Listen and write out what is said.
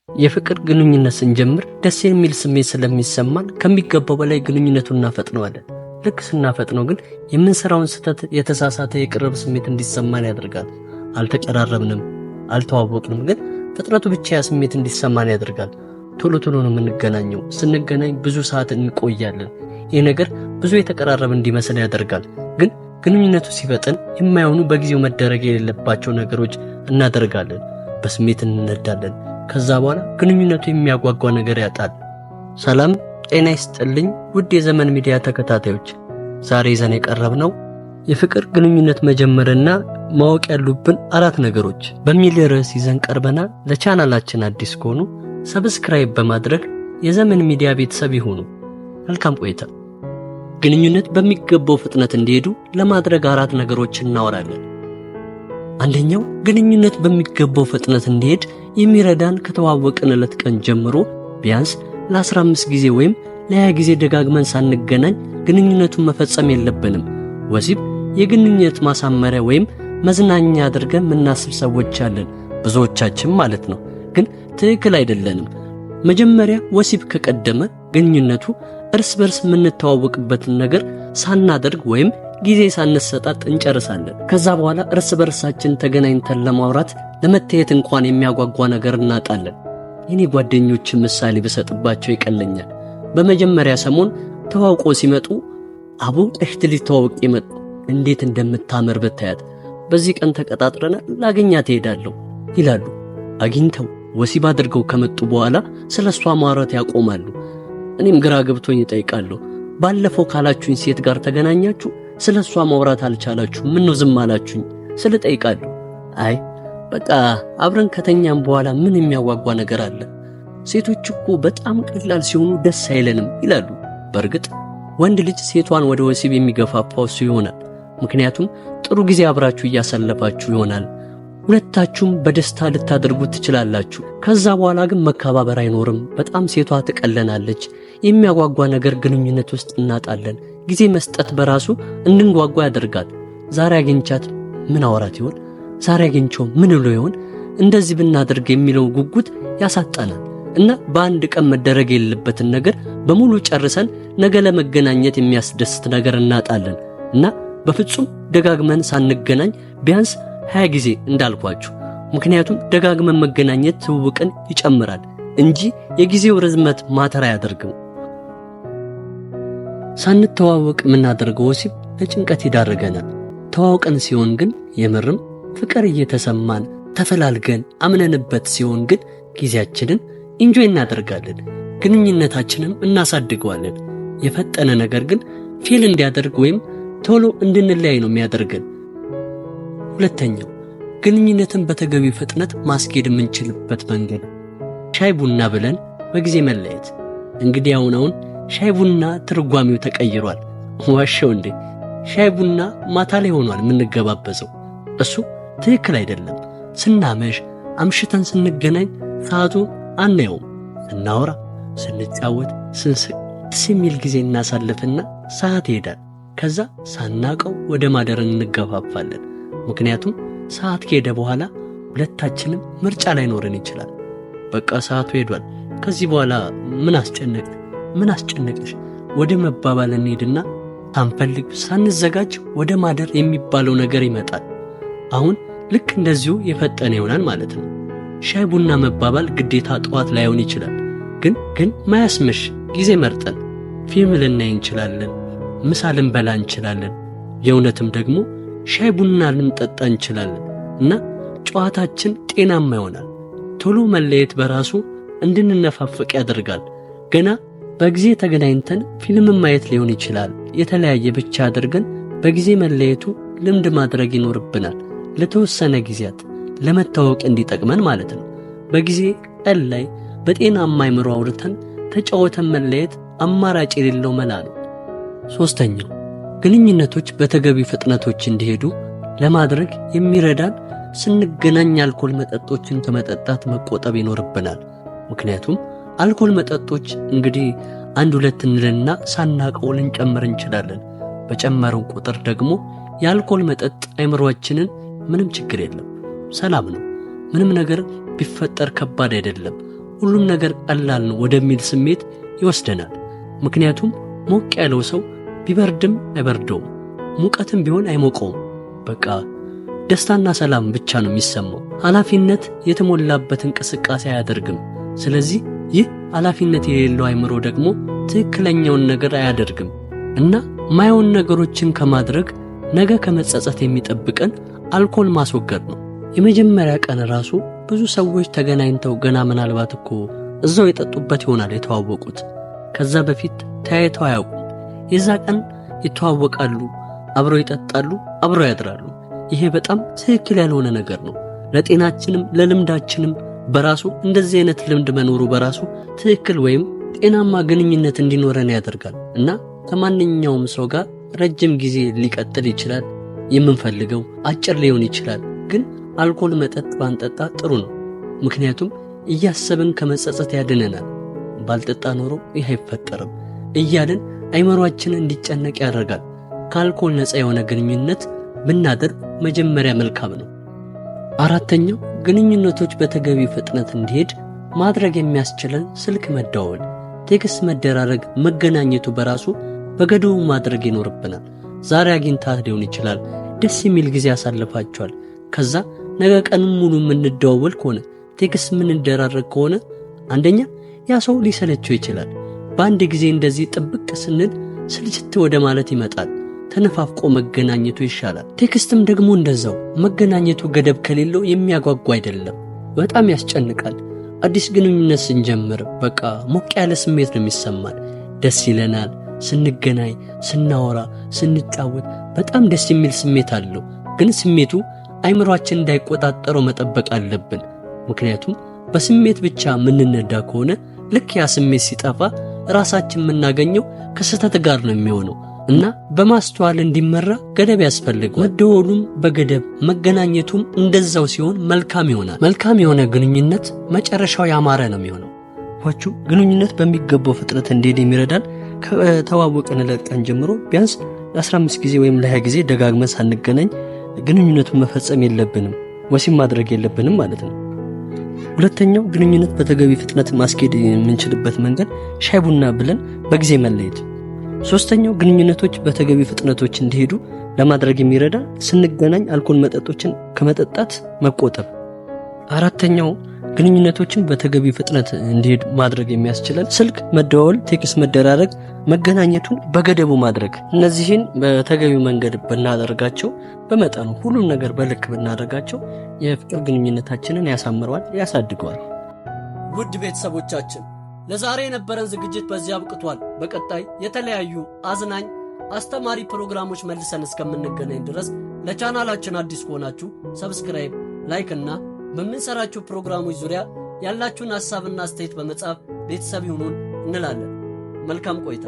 የፍቅር ግንኙነት ስንጀምር ደስ የሚል ስሜት ስለሚሰማን ከሚገባው በላይ ግንኙነቱን እናፈጥነዋለን። ልክ ስናፈጥነው ግን የምንሰራውን ስህተት የተሳሳተ የቅርብ ስሜት እንዲሰማን ያደርጋል። አልተቀራረብንም፣ አልተዋወቅንም፣ ግን ፍጥረቱ ብቻ ያ ስሜት እንዲሰማን ያደርጋል። ቶሎ ቶሎ ነው የምንገናኘው። ስንገናኝ ብዙ ሰዓት እንቆያለን። ይህ ነገር ብዙ የተቀራረበ እንዲመስል ያደርጋል። ግን ግንኙነቱ ሲፈጥን የማይሆኑ በጊዜው መደረግ የሌለባቸው ነገሮች እናደርጋለን። በስሜት እንነዳለን። ከዛ በኋላ ግንኙነቱ የሚያጓጓ ነገር ያጣል። ሰላም ጤና ይስጥልኝ ውድ የዘመን ሚዲያ ተከታታዮች፣ ዛሬ ይዘን የቀረብነው የፍቅር ግንኙነት መጀመርና ማወቅ ያሉብን 4 ነገሮች በሚል ርዕስ ይዘን ቀርበናል። ለቻናላችን አዲስ ከሆኑ ሰብስክራይብ በማድረግ የዘመን ሚዲያ ቤተሰብ ይሁኑ። መልካም ቆይታ። ግንኙነት በሚገባው ፍጥነት እንዲሄዱ ለማድረግ 4 ነገሮችን እናወራለን። አንደኛው ግንኙነት በሚገባው ፍጥነት እንዲሄድ የሚረዳን ከተዋወቅን ዕለት ቀን ጀምሮ ቢያንስ ለ15 ጊዜ ወይም ለ20 ጊዜ ደጋግመን ሳንገናኝ ግንኙነቱን መፈጸም የለብንም። ወሲብ የግንኙነት ማሳመሪያ ወይም መዝናኛ አድርገን የምናስብ ሰዎች አለን፣ ብዙዎቻችን ማለት ነው። ግን ትክክል አይደለንም። መጀመሪያ ወሲብ ከቀደመ ግንኙነቱ እርስ በርስ የምንተዋወቅበትን ነገር ሳናደርግ ወይም ጊዜ ሳንሰጣጥ እንጨርሳለን። ከዛ በኋላ እርስ በርሳችን ተገናኝተን ለማውራት ለመተያየት እንኳን የሚያጓጓ ነገር እናጣለን። የኔ ጓደኞች ምሳሌ ብሰጥባቸው ይቀለኛል። በመጀመሪያ ሰሞን ተዋውቆ ሲመጡ አቦ እህት ሊተዋወቅ የመጡ እንዴት እንደምታምር ብታያት፣ በዚህ ቀን ተቀጣጥረና ላገኛት እሄዳለሁ ይላሉ። አግኝተው ወሲብ አድርገው ከመጡ በኋላ ስለሷ ማውራት ያቆማሉ። እኔም ግራ ገብቶኝ እጠይቃለሁ፣ ባለፈው ካላችሁኝ ሴት ጋር ተገናኛችሁ ስለሷ ማውራት አልቻላችሁ? ምን ነው ዝም አላችሁኝ? ስለ ጠይቃለሁ። አይ በቃ አብረን ከተኛም በኋላ ምን የሚያጓጓ ነገር አለ? ሴቶች እኮ በጣም ቀላል ሲሆኑ ደስ አይለንም ይላሉ። በእርግጥ ወንድ ልጅ ሴቷን ወደ ወሲብ የሚገፋፋው እሱ ይሆናል። ምክንያቱም ጥሩ ጊዜ አብራችሁ እያሳለፋችሁ ይሆናል። ሁለታችሁም በደስታ ልታደርጉት ትችላላችሁ። ከዛ በኋላ ግን መከባበር አይኖርም። በጣም ሴቷ ትቀለናለች። የሚያጓጓ ነገር ግንኙነት ውስጥ እናጣለን። ጊዜ መስጠት በራሱ እንድንጓጓ ያደርጋል። ዛሬ አግኝቻት ምን አወራት ይሆን? ዛሬ አግኝቼው ምን ብሎ ይሆን? እንደዚህ ብናደርግ የሚለው ጉጉት ያሳጣናል እና በአንድ ቀን መደረግ የሌለበትን ነገር በሙሉ ጨርሰን ነገ ለመገናኘት የሚያስደስት ነገር እናጣለን እና በፍጹም ደጋግመን ሳንገናኝ ቢያንስ 20 ጊዜ እንዳልኳችሁ። ምክንያቱም ደጋግመን መገናኘት ትውውቅን ይጨምራል እንጂ የጊዜው ርዝመት ማተር አያደርግም። ሳንተዋወቅ የምናደርገው ወሲብ ለጭንቀት ይዳርገናል። ተዋውቀን ሲሆን ግን የምርም ፍቅር እየተሰማን ተፈላልገን አምነንበት ሲሆን ግን ጊዜያችንን ኢንጆይ እናደርጋለን፣ ግንኙነታችንም እናሳድገዋለን። የፈጠነ ነገር ግን ፌል እንዲያደርግ ወይም ቶሎ እንድንለያይ ነው የሚያደርገን። ሁለተኛው ግንኙነትን በተገቢ ፍጥነት ማስኬድ የምንችልበት መንገድ ሻይ ቡና ብለን በጊዜ መለየት። እንግዲህ አሁን ሻይ ቡና ትርጓሜው ተቀይሯል። ዋሻው እንዴ! ሻይ ቡና ማታ ላይ ሆኗል የምንገባበዘው። እሱ ትክክል አይደለም። ስናመሽ አምሽተን ስንገናኝ ሰዓቱ አናየውም። ስናወራ፣ ስንጫወት፣ ስንስቅ ደስ የሚል ጊዜ እናሳልፍና ሰዓት ይሄዳል። ከዛ ሳናቀው ወደ ማደር እንገፋፋለን። ምክንያቱም ሰዓት ከሄደ በኋላ ሁለታችንም ምርጫ ላይኖረን ይችላል። በቃ ሰዓቱ ሄዷል፣ ከዚህ በኋላ ምን አስጨነቅሽ ወደ መባባል እንሄድና ሳንፈልግ ሳንዘጋጅ ወደ ማደር የሚባለው ነገር ይመጣል። አሁን ልክ እንደዚሁ የፈጠነ ይሆናል ማለት ነው። ሻይ ቡና መባባል ግዴታ ጠዋት ላይሆን ይችላል። ግን ማያስመሽ ጊዜ መርጠን ፊልም ልናይ እንችላለን፣ ምሳ ልንበላ እንችላለን፣ የእውነትም ደግሞ ሻይ ቡና ልንጠጣ እንችላለን እና ጨዋታችን ጤናማ ይሆናል። ቶሎ መለየት በራሱ እንድንነፋፈቅ ያደርጋል። ገና በጊዜ ተገናኝተን ፊልም ማየት ሊሆን ይችላል። የተለያየ ብቻ አድርገን በጊዜ መለየቱ ልምድ ማድረግ ይኖርብናል። ለተወሰነ ጊዜያት ለመታወቅ እንዲጠቅመን ማለት ነው። በጊዜ ቀን ላይ በጤናማ አእምሮ አውርተን ተጫወተን መለየት አማራጭ የሌለው መላ ነው። ሶስተኛው ግንኙነቶች በተገቢ ፍጥነቶች እንዲሄዱ ለማድረግ የሚረዳን ስንገናኝ አልኮል መጠጦችን ከመጠጣት መቆጠብ ይኖርብናል። ምክንያቱም አልኮል መጠጦች እንግዲህ 1-2 እንልና ሳናቀው ልንጨምር እንችላለን። በጨመረው ቁጥር ደግሞ የአልኮል መጠጥ አእምሮአችንን ምንም ችግር የለም፣ ሰላም ነው፣ ምንም ነገር ቢፈጠር ከባድ አይደለም፣ ሁሉም ነገር ቀላል ነው ወደሚል ስሜት ይወስደናል። ምክንያቱም ሞቅ ያለው ሰው ቢበርድም አይበርደውም፣ ሙቀትም ቢሆን አይሞቀውም። በቃ ደስታና ሰላም ብቻ ነው የሚሰማው። ኃላፊነት የተሞላበት እንቅስቃሴ አያደርግም። ስለዚህ ይህ ኃላፊነት የሌለው አይምሮ ደግሞ ትክክለኛውን ነገር አያደርግም እና ማየውን ነገሮችን ከማድረግ ነገ ከመጸጸት የሚጠብቀን አልኮል ማስወገድ ነው። የመጀመሪያ ቀን ራሱ ብዙ ሰዎች ተገናኝተው ገና ምናልባት እኮ እዛው የጠጡበት ይሆናል የተዋወቁት። ከዛ በፊት ተያይተው አያውቁም። የዛ ቀን ይተዋወቃሉ፣ አብረው ይጠጣሉ፣ አብረው ያድራሉ። ይሄ በጣም ትክክል ያልሆነ ነገር ነው። ለጤናችንም ለልምዳችንም በራሱ እንደዚህ አይነት ልምድ መኖሩ በራሱ ትክክል ወይም ጤናማ ግንኙነት እንዲኖረን ያደርጋል እና ከማንኛውም ሰው ጋር ረጅም ጊዜ ሊቀጥል ይችላል። የምንፈልገው አጭር ሊሆን ይችላል። ግን አልኮል መጠጥ ባንጠጣ ጥሩ ነው። ምክንያቱም እያሰብን ከመጸጸት ያድነናል። ባልጠጣ ኖሮ ይህ አይፈጠርም እያልን አይምሮአችንን እንዲጨነቅ ያደርጋል። ከአልኮል ነፃ የሆነ ግንኙነት ብናደርግ መጀመሪያ መልካም ነው። አራተኛው ግንኙነቶች በተገቢ ፍጥነት እንዲሄድ ማድረግ የሚያስችለን ስልክ መደዋወል፣ ቴክስት መደራረግ፣ መገናኘቱ በራሱ በገደቡ ማድረግ ይኖርብናል። ዛሬ አግኝታት ሊሆን ይችላል፣ ደስ የሚል ጊዜ ያሳልፋቸዋል። ከዛ ነገ ቀኑን ሙሉ የምንደዋወል ከሆነ ቴክስት የምንደራረግ ከሆነ አንደኛ ያ ሰው ሊሰለቸው ይችላል። በአንድ ጊዜ እንደዚህ ጥብቅ ስንል ስልችት ወደ ማለት ይመጣል። ተነፋፍቆ መገናኘቱ ይሻላል። ቴክስትም ደግሞ እንደዛው መገናኘቱ ገደብ ከሌለው የሚያጓጓ አይደለም፣ በጣም ያስጨንቃል። አዲስ ግንኙነት ስንጀምር በቃ ሞቅ ያለ ስሜት ነው የሚሰማን። ደስ ይለናል። ስንገናኝ፣ ስናወራ፣ ስንጫወት በጣም ደስ የሚል ስሜት አለው። ግን ስሜቱ አይምሮአችን እንዳይቆጣጠረው መጠበቅ አለብን። ምክንያቱም በስሜት ብቻ የምንነዳ ከሆነ ልክ ያ ስሜት ሲጠፋ ራሳችን የምናገኘው ከስህተት ጋር ነው የሚሆነው እና በማስተዋል እንዲመራ ገደብ ያስፈልገዋል። መደወሉም በገደብ መገናኘቱም እንደዛው ሲሆን መልካም ይሆናል። መልካም የሆነ ግንኙነት መጨረሻው ያማረ ነው የሚሆነው። ግንኙነት በሚገባው ፍጥነት እንዲሄድ የሚረዳን ከተዋወቅን ቀን ጀምሮ ቢያንስ ለ15 ጊዜ ወይም ለ20 ጊዜ ደጋግመን ሳንገናኝ ግንኙነቱን መፈጸም የለብንም፣ ወሲብ ማድረግ የለብንም ማለት ነው። ሁለተኛው ግንኙነት በተገቢ ፍጥነት ማስኬድ የምንችልበት መንገድ ሻይ ቡና ብለን በጊዜ መለየት። ሶስተኛው ግንኙነቶች በተገቢ ፍጥነቶች እንዲሄዱ ለማድረግ የሚረዳ ስንገናኝ አልኮል መጠጦችን ከመጠጣት መቆጠብ። አራተኛው ግንኙነቶችን በተገቢ ፍጥነት እንዲሄድ ማድረግ የሚያስችለን ስልክ መደዋወል፣ ቴክስት መደራረግ፣ መገናኘቱን በገደቡ ማድረግ። እነዚህን በተገቢው መንገድ ብናደርጋቸው፣ በመጠኑ ሁሉም ነገር በልክ ብናደርጋቸው የፍቅር ግንኙነታችንን ያሳምረዋል፣ ያሳድገዋል። ውድ ቤተሰቦቻችን ለዛሬ የነበረን ዝግጅት በዚህ አብቅቷል። በቀጣይ የተለያዩ አዝናኝ አስተማሪ ፕሮግራሞች መልሰን እስከምንገናኝ ድረስ ለቻናላችን አዲስ ከሆናችሁ ሰብስክራይብ፣ ላይክ እና በምንሰራቸው ፕሮግራሞች ዙሪያ ያላችሁን ሐሳብና አስተያየት በመጻፍ ቤተሰብ ይሁኑን እንላለን። መልካም ቆይታ።